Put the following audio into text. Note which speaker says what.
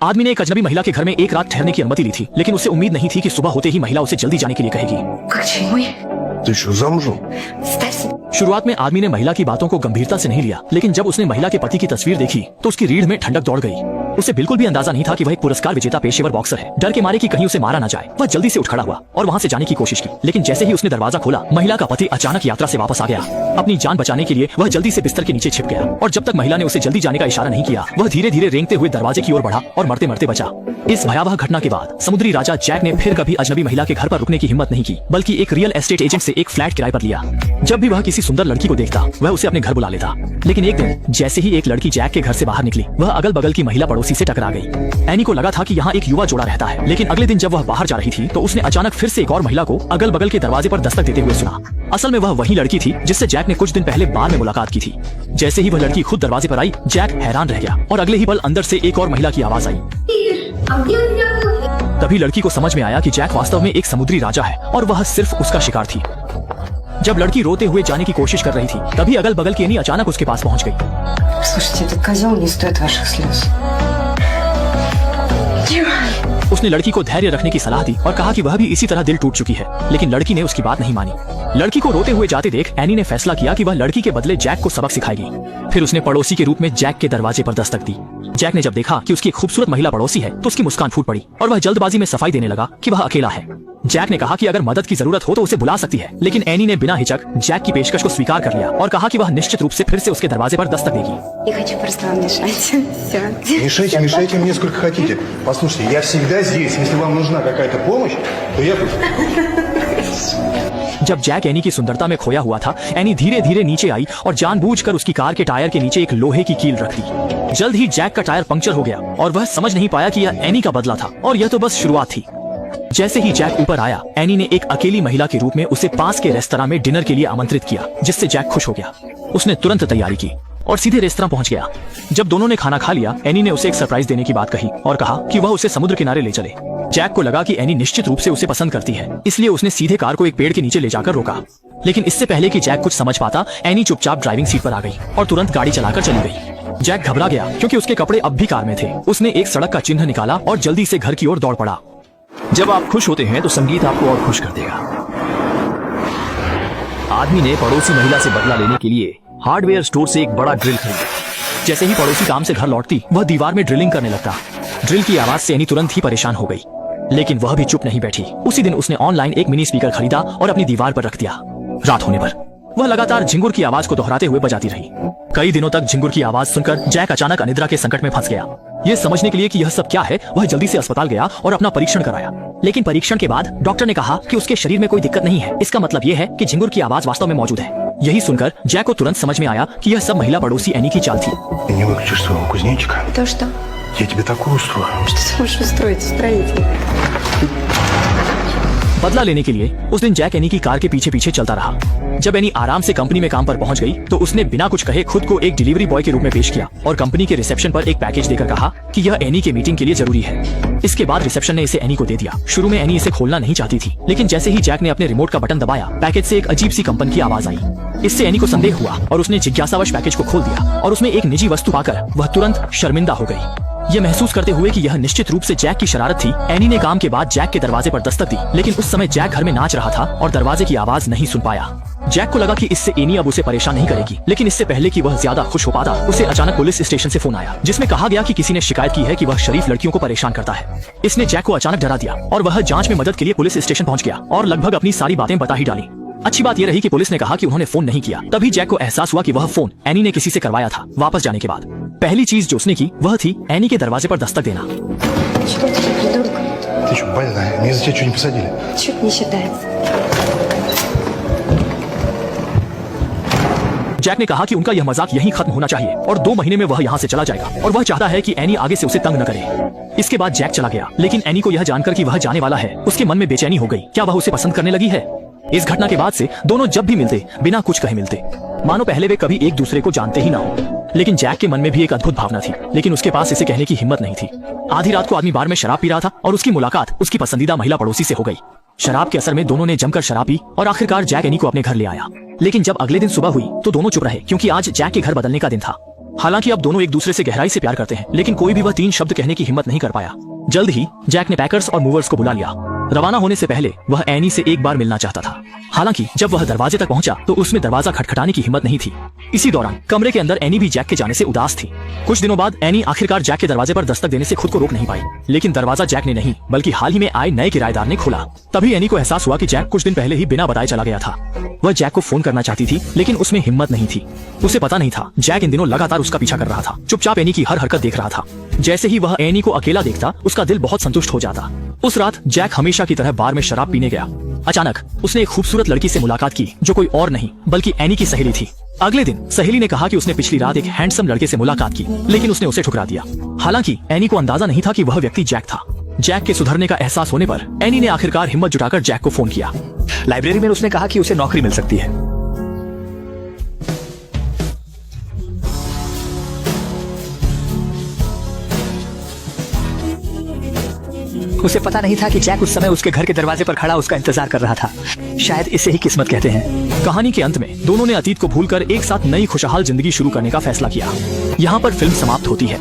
Speaker 1: आदमी ने एक अजनबी महिला के घर में एक रात ठहरने की अनुमति ली थी, लेकिन उसे उम्मीद नहीं थी कि सुबह होते ही महिला उसे जल्दी जाने के लिए कहेगी।
Speaker 2: Ты что, замужем?
Speaker 1: शुरुआत में आदमी ने महिला की बातों को गंभीरता से नहीं लिया, लेकिन जब उसने महिला के पति की तस्वीर देखी तो उसकी रीढ़ में ठंडक दौड़ गई। उसे बिल्कुल भी अंदाजा नहीं था कि वह एक पुरस्कार विजेता पेशेवर बॉक्सर है। डर के मारे कि कहीं उसे मारा ना जाए, वह जल्दी से उठ खड़ा हुआ और वहां से जाने की कोशिश की, लेकिन जैसे ही उसने दरवाजा खोला, महिला का पति अचानक यात्रा से वापस आ गया। अपनी जान बचाने के लिए वह जल्दी से बिस्तर के नीचे छिप गया और जब तक महिला ने उसे जल्दी जाने का इशारा नहीं किया, वह धीरे धीरे रेंगते हुए दरवाजे की ओर बढ़ा और मरते मरते बचा। इस भयावह घटना के बाद समुद्री राजा जैक ने फिर कभी अजनबी महिला के घर पर रुकने की हिम्मत नहीं की, बल्कि एक रियल एस्टेट एजेंट से एक फ्लैट किराए पर लिया। जब भी वह किसी सुंदर लड़की को देखता, वह उसे अपने घर बुला लेता। लेकिन एक दिन जैसे ही एक लड़की जैक के घर से बाहर निकली, वह अगल बगल की महिला पड़ोसी से टकरा गई। एनी को लगा था कि यहाँ एक युवा जोड़ा रहता है, लेकिन अगले दिन जब वह बाहर जा रही थी तो उसने अचानक फिर से एक और महिला को अगल बगल के दरवाजे पर दस्तक देते हुए सुना। असल में वह वही लड़की थी जिससे जैक ने कुछ दिन पहले बार में मुलाकात की थी। जैसे ही वह लड़की खुद दरवाजे पर आई, जैक हैरान रह गया और अगले ही पल अंदर से एक और महिला की आवाज आई। तभी लड़की को समझ में आया कि जैक वास्तव में एक समुद्री राजा है और वह सिर्फ उसका शिकार थी। जब लड़की रोते हुए जाने की कोशिश कर रही थी, तभी अगल बगल की एनी अचानक उसके पास पहुंच गई।
Speaker 3: Слушайте, этот козел не стоит ваших слез.
Speaker 1: उसने लड़की को धैर्य रखने की सलाह दी और कहा कि वह भी इसी तरह दिल टूट चुकी है, लेकिन लड़की ने उसकी बात नहीं मानी। लड़की को रोते हुए जाते देख एनी ने फैसला किया कि वह लड़की के बदले जैक को सबक सिखाएगी। फिर उसने पड़ोसी के रूप में जैक के दरवाजे पर दस्तक दी। जैक ने जब देखा कि उसकी खूबसूरत महिला पड़ोसी है तो उसकी मुस्कान फूट पड़ी और वह जल्दबाजी में सफाई देने लगा कि वह अकेला है। जैक ने कहा कि अगर मदद की जरूरत हो तो उसे बुला सकती है, लेकिन एनी ने बिना हिचक जैक की पेशकश को स्वीकार कर लिया और कहा कि वह निश्चित रूप से फिर से उसके दरवाजे पर दस्तक देगी।
Speaker 3: Не хочу просто вам мешать. Все.
Speaker 2: Мешайте, мешайте мне сколько хотите. Послушайте, я всегда здесь. Если вам нужна какая-то помощь, то я тут.
Speaker 1: जब जैक एनी की सुंदरता में खोया हुआ था, एनी धीरे धीरे नीचे आई और जानबूझकर उसकी कार के टायर के नीचे एक लोहे की कील रख दी। जल्द ही जैक का टायर पंक्चर हो गया और वह समझ नहीं पाया कि यह एनी का बदला था और यह तो बस शुरुआत थी। जैसे ही जैक ऊपर आया, एनी ने एक अकेली महिला के रूप में उसे पास के रेस्तरां में डिनर के लिए आमंत्रित किया, जिससे जैक खुश हो गया। उसने तुरंत तैयारी की और सीधे रेस्तरां पहुंच गया। जब दोनों ने खाना खा लिया, एनी ने उसे एक सरप्राइज देने की बात कही और कहा कि वह उसे समुद्र किनारे ले चले। जैक को लगा कि एनी निश्चित रूप से उसे पसंद करती है, इसलिए उसने सीधे कार को एक पेड़ के नीचे ले जाकर रोका। लेकिन इससे पहले कि जैक कुछ समझ पाता, एनी चुपचाप ड्राइविंग सीट पर आ गई और तुरंत गाड़ी चलाकर चली गई। जैक घबरा गया क्योंकि उसके कपड़े अब भी कार में थे। उसने एक सड़क का चिन्ह निकाला और जल्दी से घर की ओर दौड़ पड़ा।
Speaker 4: जब आप खुश होते हैं तो संगीत आपको और खुश कर देगा। आदमी ने पड़ोसी महिला से बदला लेने के लिए हार्डवेयर स्टोर से एक बड़ा ड्रिल खरीदा।
Speaker 1: जैसे ही पड़ोसी काम से घर लौटती, वह दीवार में ड्रिलिंग करने लगता। ड्रिल की आवाज से एनी तुरंत ही परेशान हो गई, लेकिन वह भी चुप नहीं बैठी। उसी दिन उसने ऑनलाइन एक मिनी स्पीकर खरीदा और अपनी दीवार पर रख दिया। रात होने पर वह लगातार झिंगुर की आवाज को दोहराते हुए बजाती रही। कई दिनों तक झिंगुर की आवाज सुनकर जैक अचानक अनिद्रा के संकट में फंस गया। ये समझने के लिए कि यह सब क्या है, वह जल्दी से अस्पताल गया और अपना परीक्षण कराया। लेकिन परीक्षण के बाद डॉक्टर ने कहा कि उसके शरीर में कोई दिक्कत नहीं है। इसका मतलब यह है कि झिंगुर की आवाज वास्तव में मौजूद है। यही सुनकर जैक को तुरंत समझ में आया कि यह सब महिला पड़ोसी एनी की चाल थी।
Speaker 2: Ты не выключишь своего кузнечика?
Speaker 3: То что?
Speaker 2: Я тебе такую устрою.
Speaker 3: Что ты можешь устроить, строитель?
Speaker 1: बदला लेने के लिए उस दिन जैक एनी की कार के पीछे पीछे चलता रहा। जब एनी आराम से कंपनी में काम पर पहुंच गई तो उसने बिना कुछ कहे खुद को एक डिलीवरी बॉय के रूप में पेश किया और कंपनी के रिसेप्शन पर एक पैकेज देकर कहा कि यह एनी के मीटिंग के लिए जरूरी है। इसके बाद रिसेप्शन ने इसे एनी को दे दिया। शुरू में एनी इसे खोलना नहीं चाहती थी, लेकिन जैसे ही जैक ने अपने रिमोट का बटन दबाया, पैकेज से एक अजीब सी कंपन की आवाज आई। इससे एनी को संदेह हुआ और उसने जिज्ञासावश पैकेज को खोल दिया और उसमें एक निजी वस्तु पाकर वह तुरंत शर्मिंदा हो गई। यह महसूस करते हुए कि यह निश्चित रूप से जैक की शरारत थी, एनी ने काम के बाद जैक के दरवाजे पर दस्तक दी, लेकिन उस समय जैक घर में नाच रहा था और दरवाजे की आवाज नहीं सुन पाया। जैक को लगा कि इससे एनी अब उसे परेशान नहीं करेगी, लेकिन इससे पहले कि वह ज्यादा खुश हो पाता, उसे अचानक पुलिस स्टेशन से फोन आया, जिसमें कहा गया कि किसी ने शिकायत की है कि वह शरीफ लड़कियों को परेशान करता है। इसने जैक को अचानक डरा दिया और वह जांच में मदद के लिए पुलिस स्टेशन पहुंच गया और लगभग अपनी सारी बातें बता ही डाली। अच्छी बात यह रही कि पुलिस ने कहा कि उन्होंने फोन नहीं किया। तभी जैक को एहसास हुआ कि वह फोन एनी ने किसी से करवाया था। वापस जाने के बाद पहली चीज जो उसने की वह थी एनी के दरवाजे पर दस्तक देना।
Speaker 3: Что ты, придурок?
Speaker 2: Ты что, больная? Мне за тебя что, не посадили?
Speaker 3: Чуть не считается.
Speaker 1: जैक ने कहा कि उनका यह मजाक यहीं खत्म होना चाहिए और 2 महीने में वह यहाँ से चला जाएगा और वह चाहता है कि एनी आगे से उसे तंग न करे। इसके बाद जैक चला गया, लेकिन एनी को यह जानकर कि वह जाने वाला है, उसके मन में बेचैनी हो गई। क्या वह उसे पसंद करने लगी है? इस घटना के बाद से दोनों जब भी मिलते बिना कुछ कहे मिलते, मानो पहले वे कभी एक दूसरे को जानते ही ना हो। लेकिन जैक के मन में भी एक अद्भुत भावना थी, लेकिन उसके पास इसे कहने की हिम्मत नहीं थी। आधी रात को आदमी बार में शराब पी रहा था और उसकी मुलाकात उसकी पसंदीदा महिला पड़ोसी से हो गई। शराब के असर में दोनों ने जमकर शराब पी और आखिरकार जैक एनी को अपने घर ले आया। लेकिन जब अगले दिन सुबह हुई तो दोनों चुप रहे, क्योंकि आज जैक के घर बदलने का दिन था। हालांकि अब दोनों एक दूसरे से गहराई से प्यार करते हैं, लेकिन कोई भी वह 3 शब्द कहने की हिम्मत नहीं कर पाया। जल्द ही जैक ने पैकर्स और मूवर्स को बुला लिया। रवाना होने से पहले वह एनी से एक बार मिलना चाहता था। हालांकि जब वह दरवाजे तक पहुंचा तो उसमें दरवाजा खटखटाने की हिम्मत नहीं थी। इसी दौरान कमरे के अंदर एनी भी जैक के जाने से उदास थी। कुछ दिनों बाद एनी आखिरकार जैक के दरवाजे पर दस्तक देने से खुद को रोक नहीं पाई, लेकिन दरवाजा जैक ने नहीं बल्कि हाल ही में आए नए किराएदार ने खोला। तभी एनी को एहसास हुआ कि जैक कुछ दिन पहले ही बिना बताए चला गया था। वह जैक को फोन करना चाहती थी, लेकिन उसमें हिम्मत नहीं थी। उसे पता नहीं था जैक इन दिनों लगातार उसका पीछा कर रहा था, चुपचाप एनी की हर हरकत देख रहा था। जैसे ही वह एनी को अकेला देखता, उसका दिल बहुत संतुष्ट हो जाता। उस रात जैक हमेशा की तरह बार में शराब पीने गया। अचानक उसने एक खूबसूरत लड़की से मुलाकात की, जो कोई और नहीं बल्कि एनी की सहेली थी। अगले दिन सहेली ने कहा कि उसने पिछली रात एक हैंडसम लड़के से मुलाकात की, लेकिन उसने उसे ठुकरा दिया। हालांकि एनी को अंदाजा नहीं था कि वह व्यक्ति जैक था। जैक के सुधरने का एहसास होने पर एनी ने आखिरकार हिम्मत जुटाकर जैक को फोन किया।
Speaker 4: लाइब्रेरी में उसने कहा कि उसे नौकरी मिल सकती है। उसे पता नहीं था कि जैक उस समय उसके घर के दरवाजे पर खड़ा उसका इंतजार कर रहा था। शायद इसे ही किस्मत कहते हैं।
Speaker 1: कहानी के अंत में दोनों ने अतीत को भूलकर एक साथ नई खुशहाल जिंदगी शुरू करने का फैसला किया। यहाँ पर फिल्म समाप्त होती है।